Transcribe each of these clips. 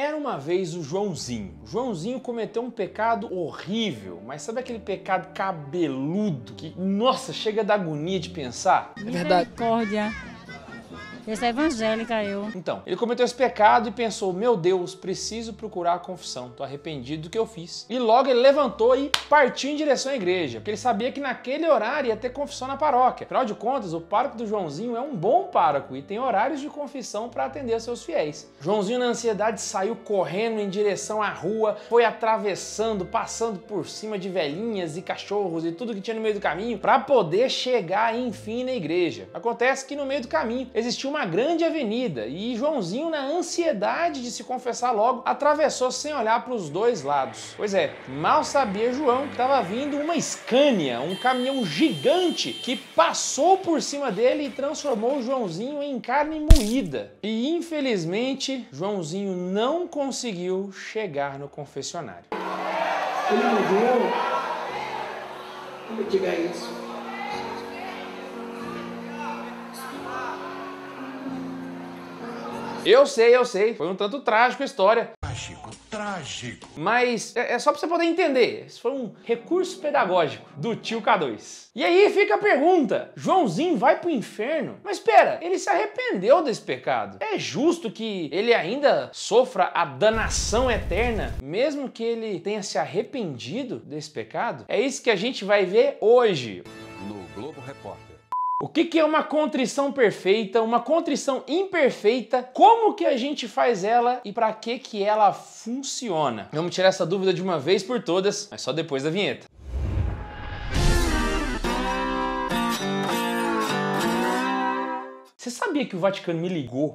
Era uma vez o Joãozinho. O Joãozinho cometeu um pecado horrível, mas sabe aquele pecado cabeludo que, nossa, chega da agonia de pensar? É verdade. Misericórdia. Essa é evangélica, eu. Então, ele cometeu esse pecado e pensou, meu Deus, preciso procurar a confissão, tô arrependido do que eu fiz. E logo ele levantou e partiu em direção à igreja, porque ele sabia que naquele horário ia ter confissão na paróquia. Afinal de contas, o pároco do Joãozinho é um bom pároco e tem horários de confissão para atender seus fiéis. Joãozinho, na ansiedade, saiu correndo em direção à rua, foi atravessando, passando por cima de velhinhas e cachorros e tudo que tinha no meio do caminho para poder chegar, enfim, na igreja. Acontece que no meio do caminho existiu uma grande avenida e Joãozinho, na ansiedade de se confessar logo, atravessou sem olhar para os dois lados. Pois é, mal sabia João que estava vindo uma Scania, um caminhão gigante que passou por cima dele e transformou o Joãozinho em carne moída. E infelizmente, Joãozinho não conseguiu chegar no confessionário. Ele morreu. Não me diga isso. Eu sei, foi um tanto trágico a história. Trágico. Mas é só pra você poder entender, esse foi um recurso pedagógico do tio K2. E aí fica a pergunta, Joãozinho vai pro inferno? Mas espera, ele se arrependeu desse pecado. É justo que ele ainda sofra a danação eterna, mesmo que ele tenha se arrependido desse pecado? É isso que a gente vai ver hoje. No Globo Repórter. O que é uma contrição perfeita, uma contrição imperfeita, como que a gente faz ela e para que ela funciona? Vamos tirar essa dúvida de uma vez por todas, mas só depois da vinheta. Você sabia que o Vaticano me ligou?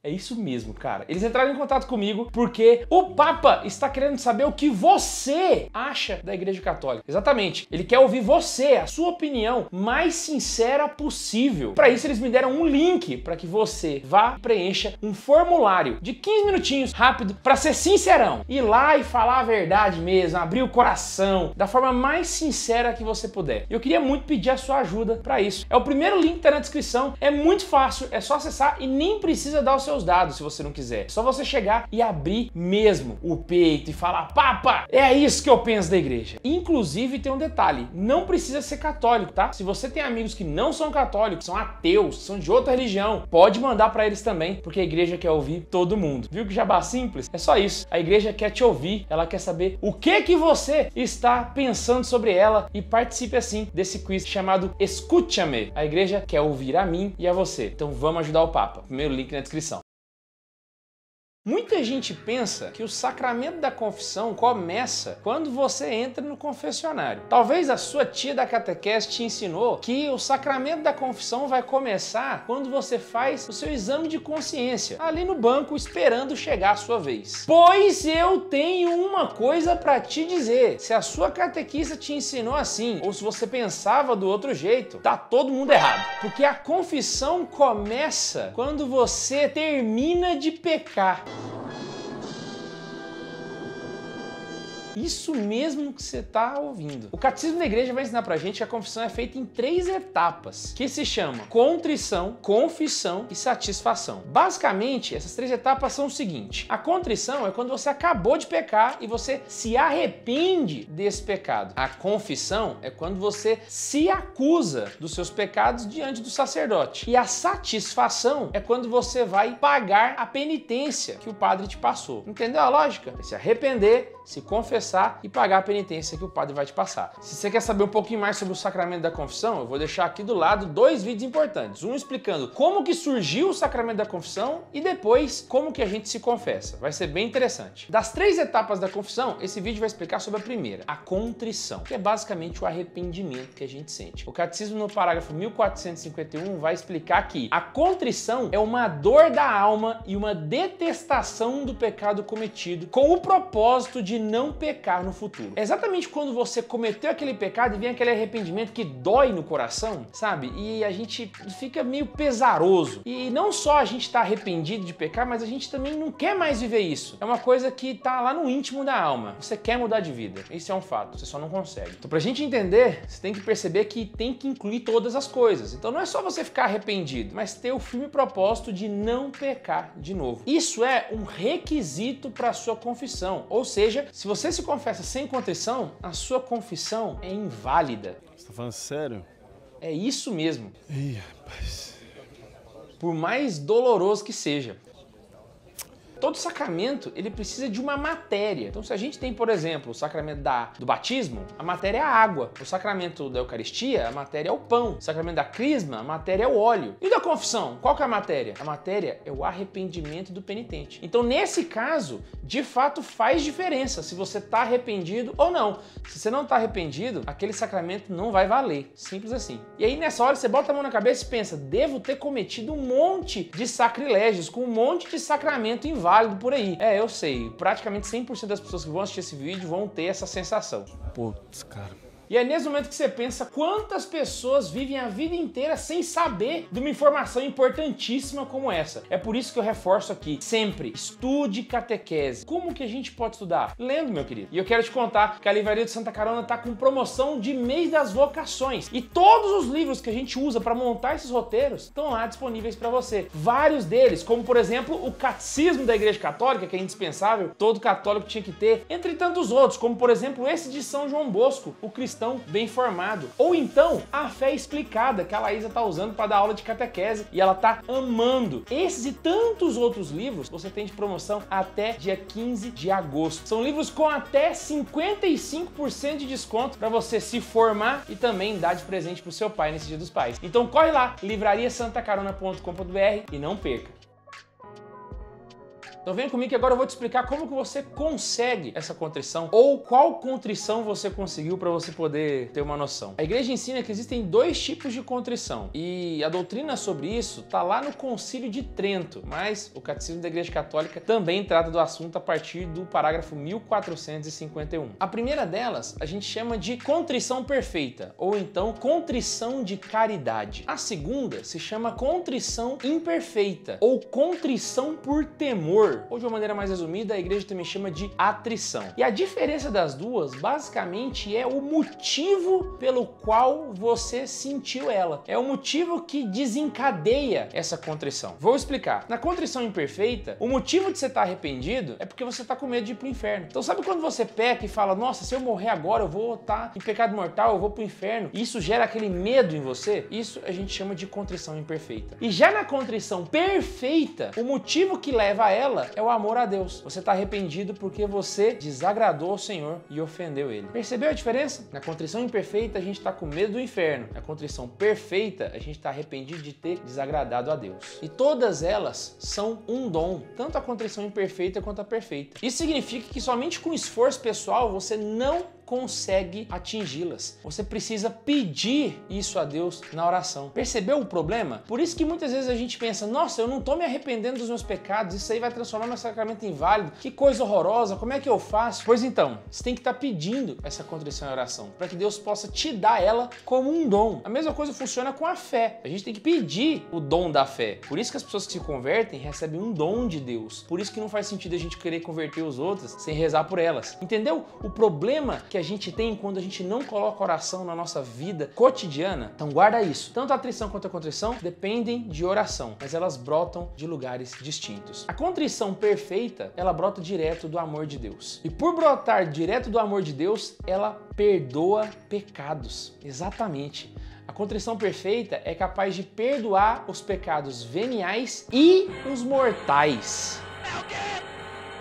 É isso mesmo, cara. Eles entraram em contato comigo porque o Papa está querendo saber o que você acha da Igreja Católica. Exatamente. Ele quer ouvir você, a sua opinião mais sincera possível. Para isso, eles me deram um link para que você vá e preencha um formulário de 15 minutinhos, rápido, para ser sincerão. Ir lá e falar a verdade mesmo, abrir o coração, da forma mais sincera que você puder. Eu queria muito pedir a sua ajuda para isso. É o primeiro link que tá na descrição. É muito fácil, é só acessar e nem precisa dar o seus dados se você não quiser. É só você chegar e abrir mesmo o peito e falar, Papa, é isso que eu penso da igreja. Inclusive tem um detalhe, não precisa ser católico, tá? Se você tem amigos que não são católicos, são ateus, são de outra religião, pode mandar para eles também, porque a igreja quer ouvir todo mundo. Viu que jabá simples? É só isso. A igreja quer te ouvir, ela quer saber o que você está pensando sobre ela e participe assim desse quiz chamado Escúchame. A igreja quer ouvir a mim e a você. Então vamos ajudar o Papa. Primeiro link na descrição. Muita gente pensa que o sacramento da confissão começa quando você entra no confessionário. Talvez a sua tia da catequese te ensinou que o sacramento da confissão vai começar quando você faz o seu exame de consciência, ali no banco esperando chegar a sua vez. Pois eu tenho uma coisa para te dizer. Se a sua catequista te ensinou assim, ou se você pensava do outro jeito, tá todo mundo errado. Porque a confissão começa quando você termina de pecar. Isso mesmo que você está ouvindo. O Catecismo da Igreja vai ensinar pra gente que a confissão é feita em 3 etapas, que se chamam contrição, confissão e satisfação. Basicamente, essas 3 etapas são o seguinte. A contrição é quando você acabou de pecar e você se arrepende desse pecado. A confissão é quando você se acusa dos seus pecados diante do sacerdote. E a satisfação é quando você vai pagar a penitência que o padre te passou. Entendeu a lógica? É se arrepender, se confessar e pagar a penitência que o padre vai te passar. Se você quer saber um pouquinho mais sobre o sacramento da confissão, eu vou deixar aqui do lado 2 vídeos importantes. Um explicando como que surgiu o sacramento da confissão e depois como que a gente se confessa. Vai ser bem interessante. Das 3 etapas da confissão, esse vídeo vai explicar sobre a primeira, a contrição, que é basicamente o arrependimento que a gente sente. O Catecismo, no parágrafo 1451, vai explicar que a contrição é uma dor da alma e uma detestação do pecado cometido com o propósito de não pecar pecar no futuro. É exatamente quando você cometeu aquele pecado e vem aquele arrependimento que dói no coração, sabe? E a gente fica meio pesaroso. E não só a gente tá arrependido de pecar, mas a gente também não quer mais viver isso. É uma coisa que tá lá no íntimo da alma. Você quer mudar de vida. Isso é um fato, você só não consegue. Então, pra gente entender, você tem que perceber que tem que incluir todas as coisas. Então não é só você ficar arrependido, mas ter o firme propósito de não pecar de novo. Isso é um requisito para a sua confissão. Ou seja, se você se confessa sem contrição, a sua confissão é inválida. Você tá falando sério? É isso mesmo. Ih, rapaz. Por mais doloroso que seja. Todo sacramento, ele precisa de uma matéria. Então, se a gente tem, por exemplo, o sacramento do batismo, a matéria é a água. O sacramento da Eucaristia, a matéria é o pão. O sacramento da crisma, a matéria é o óleo. E da confissão, qual que é a matéria? A matéria é o arrependimento do penitente. Então, nesse caso, de fato, faz diferença se você está arrependido ou não. Se você não está arrependido, aquele sacramento não vai valer. Simples assim. E aí, nessa hora, você bota a mão na cabeça e pensa, devo ter cometido um monte de sacrilégios, com um monte de sacramento inválido por aí. É, eu sei, praticamente 100% das pessoas que vão assistir esse vídeo vão ter essa sensação. Putz, cara. E é nesse momento que você pensa quantas pessoas vivem a vida inteira sem saber de uma informação importantíssima como essa. É por isso que eu reforço aqui, sempre, estude catequese. Como que a gente pode estudar? Lendo, meu querido. E eu quero te contar que a Livraria de Santa Carona está com promoção de mês das vocações. E todos os livros que a gente usa para montar esses roteiros estão lá disponíveis para você. Vários deles, como por exemplo o Catecismo da Igreja Católica, que é indispensável, todo católico tinha que ter, entre tantos outros, como por exemplo esse de São João Bosco, o cristão bem formado. Ou então, a Fé Explicada, que a Laísa tá usando para dar aula de catequese e ela tá amando. Esses e tantos outros livros você tem de promoção até dia 15 de agosto. São livros com até 55% de desconto para você se formar e também dar de presente pro seu pai nesse Dia dos Pais. Então corre lá, livrariasantacarona.com.br e não perca. Então vem comigo que agora eu vou te explicar como que você consegue essa contrição ou qual contrição você conseguiu para você poder ter uma noção. A igreja ensina que existem dois tipos de contrição e a doutrina sobre isso tá lá no Concílio de Trento, mas o Catecismo da Igreja Católica também trata do assunto a partir do parágrafo 1451. A primeira delas a gente chama de contrição perfeita ou então contrição de caridade. A segunda se chama contrição imperfeita ou contrição por temor. Ou de uma maneira mais resumida, a igreja também chama de atrição. E a diferença das duas, basicamente, é o motivo pelo qual você sentiu ela. É o motivo que desencadeia essa contrição. Vou explicar. Na contrição imperfeita, o motivo de você estar arrependido é porque você está com medo de ir pro inferno. Então sabe quando você peca e fala, nossa, se eu morrer agora, eu vou estar em pecado mortal, eu vou pro inferno. E isso gera aquele medo em você? Isso a gente chama de contrição imperfeita. E já na contrição perfeita, o motivo que leva a ela é o amor a Deus. Você está arrependido porque você desagradou o Senhor e ofendeu Ele. Percebeu a diferença? Na contrição imperfeita, a gente está com medo do inferno. Na contrição perfeita, a gente está arrependido de ter desagradado a Deus. E todas elas são um dom, tanto a contrição imperfeita quanto a perfeita. Isso significa que somente com esforço pessoal você não consegue atingi-las. Você precisa pedir isso a Deus na oração. Percebeu o problema? Por isso que muitas vezes a gente pensa, nossa, eu não estou me arrependendo dos meus pecados, isso aí vai transformar meu sacramento inválido, que coisa horrorosa, como é que eu faço? Pois então, você tem que estar pedindo essa contrição em oração, para que Deus possa te dar ela como um dom. A mesma coisa funciona com a fé. A gente tem que pedir o dom da fé. Por isso que as pessoas que se convertem recebem um dom de Deus. Por isso que não faz sentido a gente querer converter os outros sem rezar por elas. Entendeu? O problema que a gente tem quando a gente não coloca oração na nossa vida cotidiana, então guarda isso. Tanto a atrição quanto a contrição dependem de oração, mas elas brotam de lugares distintos. A contrição perfeita, ela brota direto do amor de Deus. E por brotar direto do amor de Deus, ela perdoa pecados. Exatamente. A contrição perfeita é capaz de perdoar os pecados veniais e os mortais.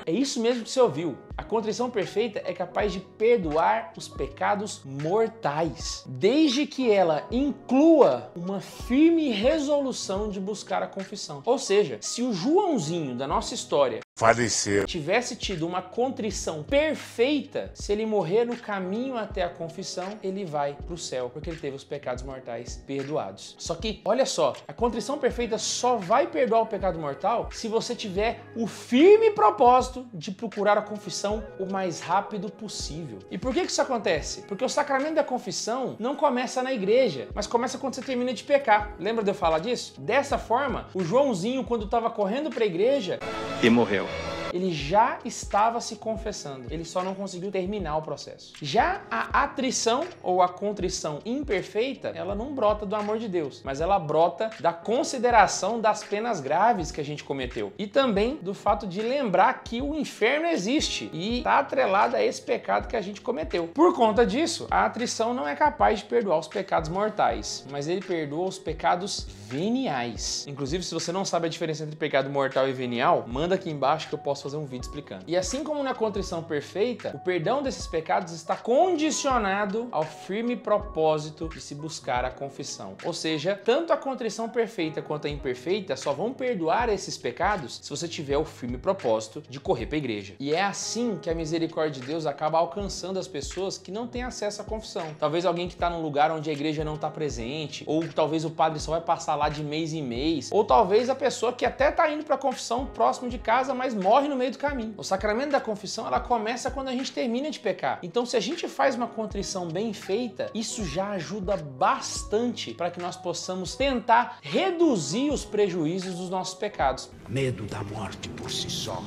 É isso mesmo que você ouviu. A contrição perfeita é capaz de perdoar os pecados mortais, desde que ela inclua uma firme resolução de buscar a confissão. Ou seja, se o Joãozinho da nossa história falecer. Tivesse tido uma contrição perfeita, se ele morrer no caminho até a confissão, ele vai para o céu, porque ele teve os pecados mortais perdoados. Só que, olha só, a contrição perfeita só vai perdoar o pecado mortal se você tiver o firme propósito de procurar a confissão o mais rápido possível. E por que isso acontece? Porque o sacramento da confissão não começa na igreja, mas começa quando você termina de pecar. Lembra de eu falar disso? Dessa forma, o Joãozinho, quando estava correndo para a igreja, e morreu. Ele já estava se confessando, ele só não conseguiu terminar o processo. Já a atrição ou a contrição imperfeita, ela não brota do amor de Deus, mas ela brota da consideração das penas graves que a gente cometeu e também do fato de lembrar que o inferno existe e está atrelado a esse pecado que a gente cometeu. Por conta disso, a atrição não é capaz de perdoar os pecados mortais, mas ele perdoa os pecados veniais. Inclusive, se você não sabe a diferença entre pecado mortal e venial, manda aqui embaixo que eu posso fazer um vídeo explicando. E assim como na contrição perfeita, o perdão desses pecados está condicionado ao firme propósito de se buscar a confissão. Ou seja, tanto a contrição perfeita quanto a imperfeita só vão perdoar esses pecados se você tiver o firme propósito de correr para a igreja. E é assim que a misericórdia de Deus acaba alcançando as pessoas que não têm acesso à confissão. Talvez alguém que está num lugar onde a igreja não está presente, ou talvez o padre só vai passar lá de mês em mês, ou talvez a pessoa que até está indo para a confissão próximo de casa, mas morre no meio do caminho. O sacramento da confissão, ela começa quando a gente termina de pecar. Então, se a gente faz uma contrição bem feita, isso já ajuda bastante para que nós possamos tentar reduzir os prejuízos dos nossos pecados. Medo da morte por si só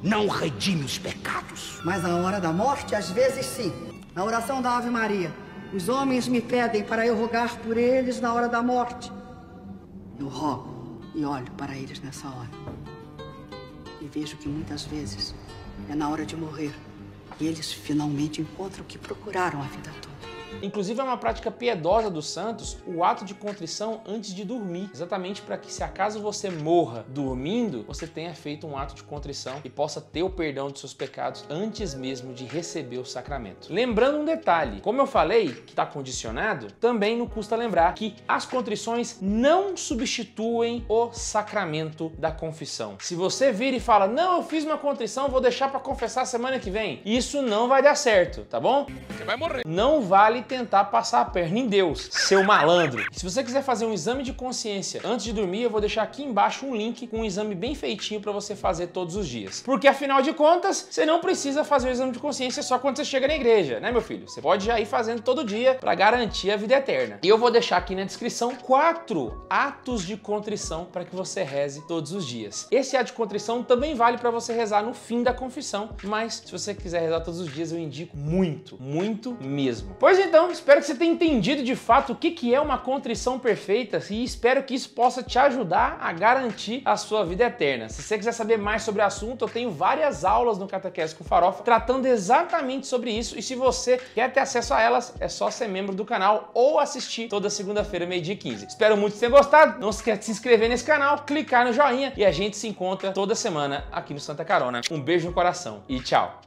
não redime os pecados. Mas na hora da morte, às vezes sim. Na oração da Ave Maria, os homens me pedem para eu rogar por eles na hora da morte. Eu rogo e olho para eles nessa hora. E vejo que muitas vezes é na hora de morrer que eles finalmente encontram o que procuraram a vida toda. Inclusive é uma prática piedosa dos santos o ato de contrição antes de dormir, exatamente para que se acaso você morra dormindo, você tenha feito um ato de contrição e possa ter o perdão de seus pecados antes mesmo de receber o sacramento. Lembrando um detalhe, como eu falei que está condicionado, também não custa lembrar que as contrições não substituem o sacramento da confissão. Se você vira e fala, não, eu fiz uma contrição, vou deixar para confessar semana que vem, isso não vai dar certo, tá bom? Você vai morrer. Não vale tentar passar a perna em Deus, seu malandro. Se você quiser fazer um exame de consciência antes de dormir, eu vou deixar aqui embaixo um link com um exame bem feitinho para você fazer todos os dias. Porque afinal de contas, você não precisa fazer o exame de consciência só quando você chega na igreja, né, meu filho? Você pode já ir fazendo todo dia para garantir a vida eterna. E eu vou deixar aqui na descrição 4 atos de contrição para que você reze todos os dias. Esse ato de contrição também vale para você rezar no fim da confissão, mas se você quiser rezar todos os dias, eu indico muito, muito mesmo. Pois então, espero que você tenha entendido de fato o que é uma contrição perfeita e espero que isso possa te ajudar a garantir a sua vida eterna. Se você quiser saber mais sobre o assunto, eu tenho várias aulas no Catequese com Farofa tratando exatamente sobre isso e se você quer ter acesso a elas, é só ser membro do canal ou assistir toda segunda-feira, meio-dia e 15. Espero muito que você tenha gostado, não esquece de se inscrever nesse canal, clicar no joinha e a gente se encontra toda semana aqui no Santa Carona. Um beijo no coração e tchau!